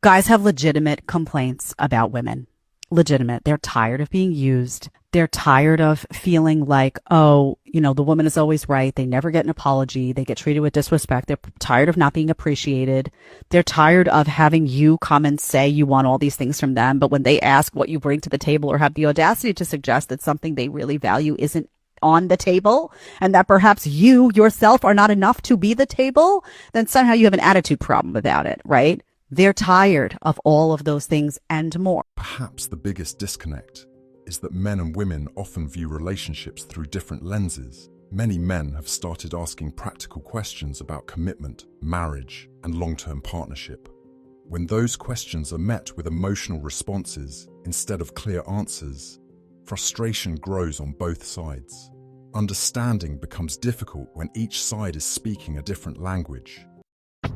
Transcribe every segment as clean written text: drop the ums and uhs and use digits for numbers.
Guys have legitimate complaints about women. Legitimate. They're tired of being used. They're tired of feeling like, oh, the woman is always right. They never get an apology. They get treated with disrespect. They're tired of not being appreciated. They're tired of having you come and say you want all these things from them. But when they ask what you bring to the table or have the audacity to suggest that something they really value isn't on the table and that perhaps you yourself are not enough to be the table, then somehow you have an attitude problem about it, right? They're tired of all of those things and more. Perhaps the biggest disconnect is that men and women often view relationships through different lenses. Many men have started asking practical questions about commitment, marriage, and long-term partnership. When those questions are met with emotional responses instead of clear answers, frustration grows on both sides. Understanding becomes difficult when each side is speaking a different language.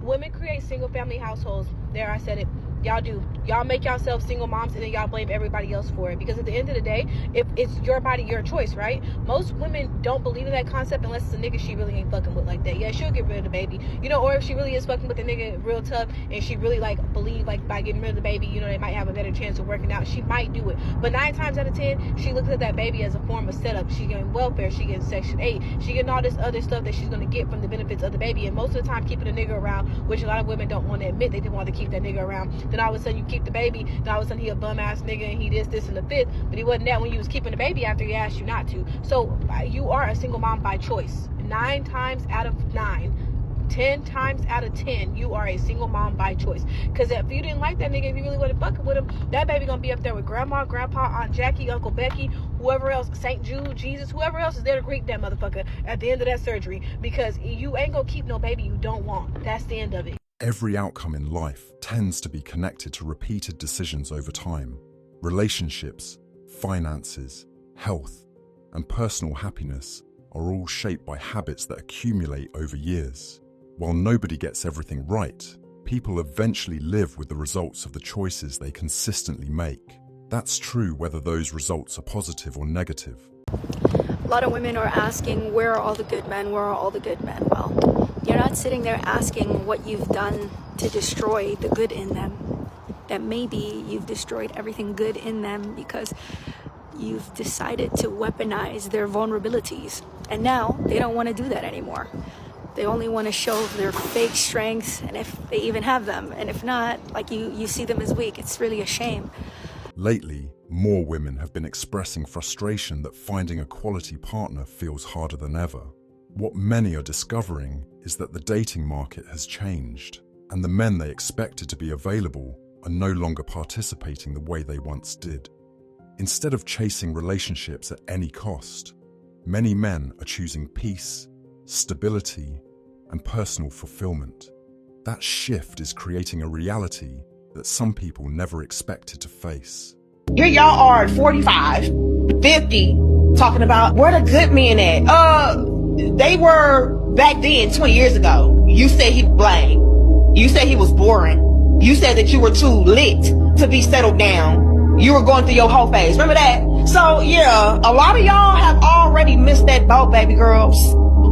Women create single family households. There, I said it. Y'all do. Y'all make yourselves single moms and then y'all blame everybody else for it. Because at the end of the day, if it's your body, your choice, right? Most women don't believe in that concept unless it's a nigga she really ain't fucking with like that. Yeah, she'll get rid of the baby. Or if she really is fucking with the nigga real tough and she really believe by getting rid of the baby, they might have a better chance of working out. She might do it. But 9 times out of 10, she looks at that baby as a form of setup. She getting welfare, she getting Section 8, she getting all this other stuff that she's gonna get from the benefits of the baby. And most of the time keeping a nigga around, which a lot of women don't want to admit, they didn't want to keep that nigga around. Then all of a sudden you keep the baby, then all of a sudden he a bum ass nigga and he this and the fifth, but he wasn't that when you was keeping the baby after he asked you not to. So you are a single mom by choice. 9 times out of 9, 10 times out of 10, you are a single mom by choice. Because if you didn't like that nigga, if you really wasn't fucking with him, that baby gonna be up there with grandma, grandpa, Aunt Jackie, Uncle Becky, whoever else, St. Jude, Jesus, whoever else is there to greet that motherfucker at the end of that surgery. Because you ain't gonna keep no baby you don't want. That's the end of it. Every outcome in life tends to be connected to repeated decisions over time. Relationships, finances, health, and personal happiness are all shaped by habits that accumulate over years. While nobody gets everything right, people eventually live with the results of the choices they consistently make. That's true whether those results are positive or negative. A lot of women are asking, where are all the good men? Where are all the good men? Well, you're not sitting there asking what you've done to destroy the good in them. That maybe you've destroyed everything good in them because you've decided to weaponize their vulnerabilities. And now they don't want to do that anymore. They only want to show their fake strengths, and if they even have them. And if not, you see them as weak. It's really a shame. Lately, more women have been expressing frustration that finding a quality partner feels harder than ever. What many are discovering is that the dating market has changed, and the men they expected to be available are no longer participating the way they once did. Instead of chasing relationships at any cost, many men are choosing peace, stability, and personal fulfillment. That shift is creating a reality that some people never expected to face. Here y'all are at 45, 50, talking about where the good men at. They were back then 20 years ago. You said he was lame. You said he was boring. You said that you were too lit to be settled down. You were going through your whole phase. Remember that? So yeah, a lot of y'all have already missed that boat, baby girls.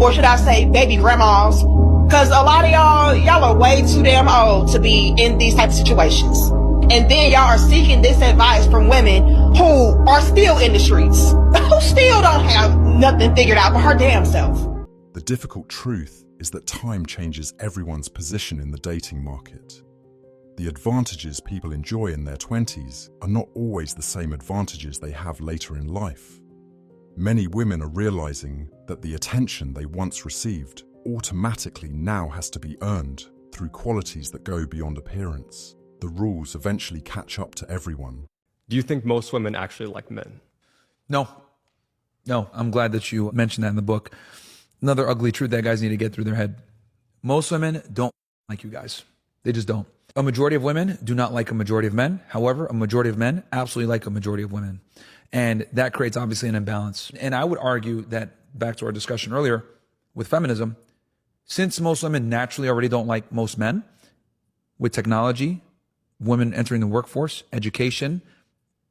Or should I say baby grandmas? Cause a lot of y'all are way too damn old to be in these type of situations. And then y'all are seeking this advice from women who are still in the streets, who still don't have nothing figured out but her damn self. The difficult truth is that time changes everyone's position in the dating market. The advantages people enjoy in their 20s are not always the same advantages they have later in life. Many women are realizing that the attention they once received automatically now has to be earned through qualities that go beyond appearance. The rules eventually catch up to everyone. Do you think most women actually like men? No, I'm glad that you mentioned that in the book. Another ugly truth that guys need to get through their head. Most women don't like you guys. They just don't. A majority of women do not like a majority of men. However, a majority of men absolutely like a majority of women. And that creates obviously an imbalance. And I would argue that, back to our discussion earlier with feminism, since most women naturally already don't like most men, with technology, women entering the workforce, education,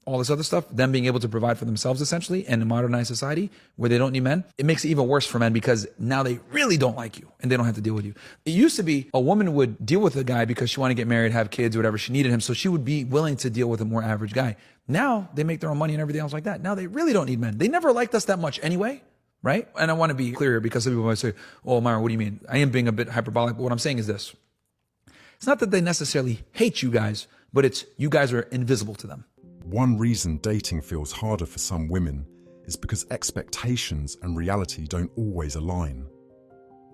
all this other stuff, them being able to provide for themselves essentially in a modernized society where they don't need men, it makes it even worse for men because now they really don't like you and they don't have to deal with you. It used to be a woman would deal with a guy because she wanted to get married, have kids, whatever, she needed him, so she would be willing to deal with a more average guy. Now they make their own money and everything else like that. Now they really don't need men. They never liked us that much anyway, right? And I want to be clear because some people might say, oh, Myron, what do you mean? I am being a bit hyperbolic, but what I'm saying is this. It's not that they necessarily hate you guys, but it's you guys are invisible to them. One reason dating feels harder for some women is because expectations and reality don't always align.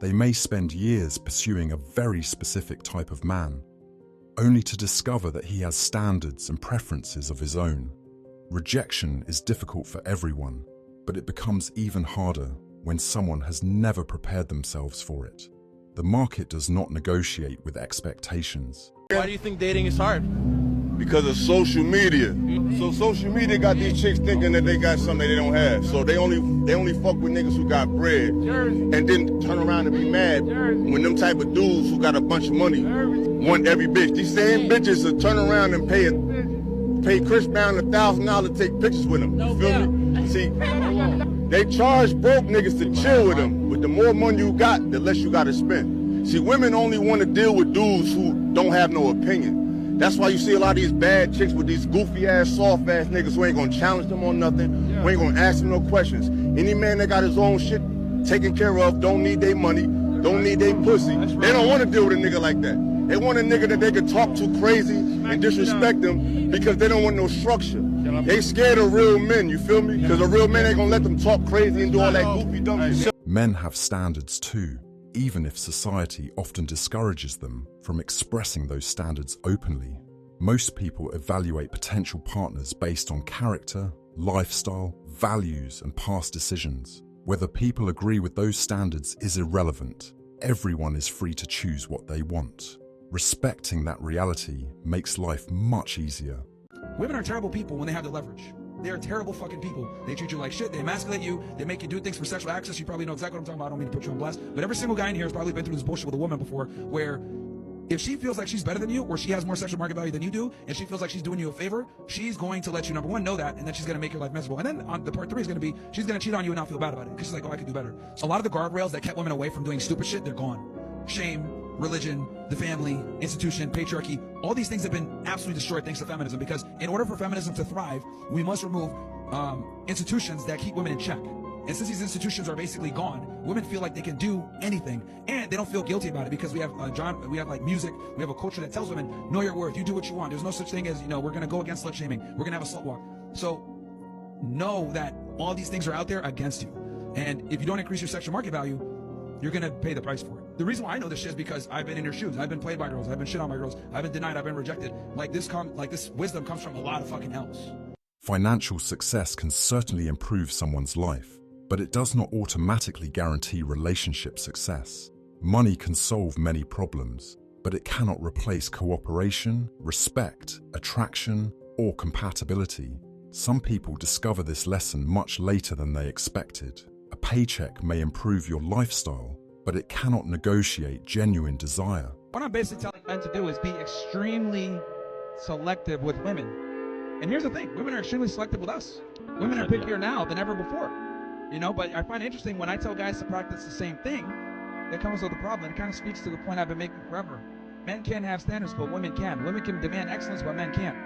They may spend years pursuing a very specific type of man, only to discover that he has standards and preferences of his own. Rejection is difficult for everyone, but it becomes even harder when someone has never prepared themselves for it. The market does not negotiate with expectations. Why do you think dating is hard? Because of social media. So social media got these chicks thinking that they got something they don't have. So they only fuck with niggas who got bread and then turn around and be mad when them type of dudes who got a bunch of money want every bitch. These same bitches will turn around and pay Chris Brown $1,000 to take pictures with them. You feel me? See, they charge broke niggas to chill with them. But the more money you got, the less you got to spend. See, women only want to deal with dudes who don't have no opinion. That's why you see a lot of these bad chicks with these goofy-ass, soft-ass niggas who ain't gonna challenge them on nothing, who ain't gonna ask them no questions. Any man that got his own shit taken care of, don't need their money, don't need their pussy. They don't want to deal with a nigga like that. They want a nigga that they can talk to crazy and disrespect them because they don't want no structure. They scared of real men, you feel me? Because a real man ain't gonna let them talk crazy and do all that goofy, dumb shit. Men have standards too, even if society often discourages them from expressing those standards openly. Most people evaluate potential partners based on character, lifestyle, values, and past decisions. Whether people agree with those standards is irrelevant. Everyone is free to choose what they want. Respecting that reality makes life much easier. Women are terrible people when they have the leverage. They are terrible fucking people. They treat you like shit. They emasculate you. They make you do things for sexual access. You probably know exactly what I'm talking about. I don't mean to put you on blast. But every single guy in here has probably been through this bullshit with a woman before where if she feels like she's better than you or she has more sexual market value than you do and she feels like she's doing you a favor, she's going to let you, number one, know that, and then she's going to make your life miserable. And then on the part 3 is going to be she's going to cheat on you and not feel bad about it because she's like, oh, I could do better. So a lot of the guardrails that kept women away from doing stupid shit, they're gone. Shame, religion, the family, institution, patriarchy, all these things have been absolutely destroyed thanks to feminism because in order for feminism to thrive, we must remove institutions that keep women in check. And since these institutions are basically gone, women feel like they can do anything, and they don't feel guilty about it because we have we have like music, we have a culture that tells women, know your worth, you do what you want. There's no such thing as, you know, we're gonna go against slut shaming, we're gonna have a slut walk. So know that all these things are out there against you, and if you don't increase your sexual market value, you're gonna pay the price for it. The reason why I know this shit is because I've been in your shoes. I've been played by girls. I've been shit on by girls. I've been denied. I've been rejected. Like this wisdom comes from a lot of fucking else. Financial success can certainly improve someone's life, but it does not automatically guarantee relationship success. Money can solve many problems, but it cannot replace cooperation, respect, attraction, or compatibility. Some people discover this lesson much later than they expected. A paycheck may improve your lifestyle, but it cannot negotiate genuine desire. What I'm basically telling men to do is be extremely selective with women. And here's the thing, women are extremely selective with us. Women are pickier now than ever before. You know, but I find it interesting when I tell guys to practice the same thing, that comes with a problem. It kind of speaks to the point I've been making forever. Men can't have standards, but women can. Women can demand excellence, but men can't.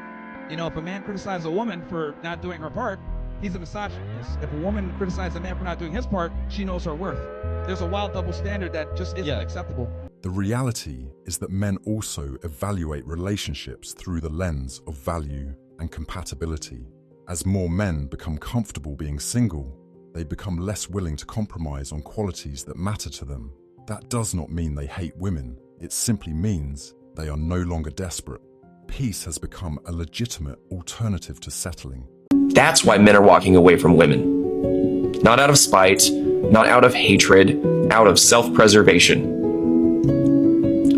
You know, if a man criticizes a woman for not doing her part, he's a misogynist. If a woman criticizes a man for not doing his part, she knows her worth. There's a wild double standard that just isn't acceptable. The reality is that men also evaluate relationships through the lens of value and compatibility. As more men become comfortable being single, they become less willing to compromise on qualities that matter to them. That does not mean they hate women. It simply means they are no longer desperate. Peace has become a legitimate alternative to settling. That's why men are walking away from women. Not out of spite, not out of hatred, out of self-preservation.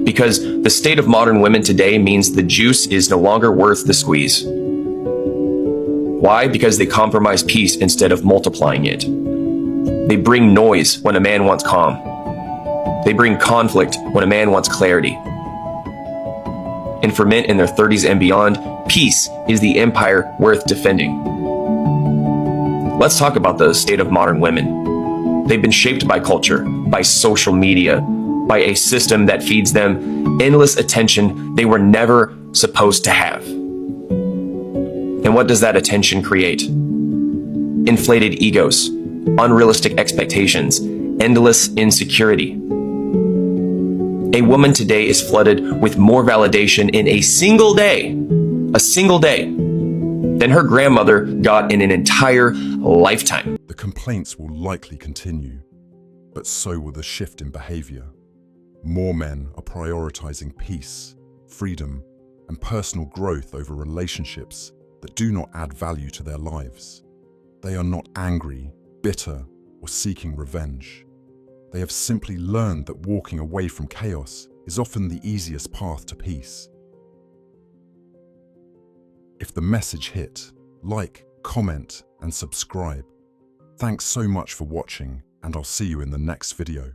Because the state of modern women today means the juice is no longer worth the squeeze. Why? Because they compromise peace instead of multiplying it. They bring noise when a man wants calm. They bring conflict when a man wants clarity. And for men in their 30s and beyond, peace is the empire worth defending. Let's talk about the state of modern women. They've been shaped by culture, by social media, by a system that feeds them endless attention they were never supposed to have. And what does that attention create? Inflated egos, unrealistic expectations, endless insecurity. A woman today is flooded with more validation in a single day, than her grandmother got in an entire lifetime. The complaints will likely continue, but so will the shift in behavior. More men are prioritizing peace, freedom, and personal growth over relationships that do not add value to their lives. They are not angry, bitter, or seeking revenge. They have simply learned that walking away from chaos is often the easiest path to peace. If the message hit, like, comment, and subscribe. Thanks so much for watching, and I'll see you in the next video.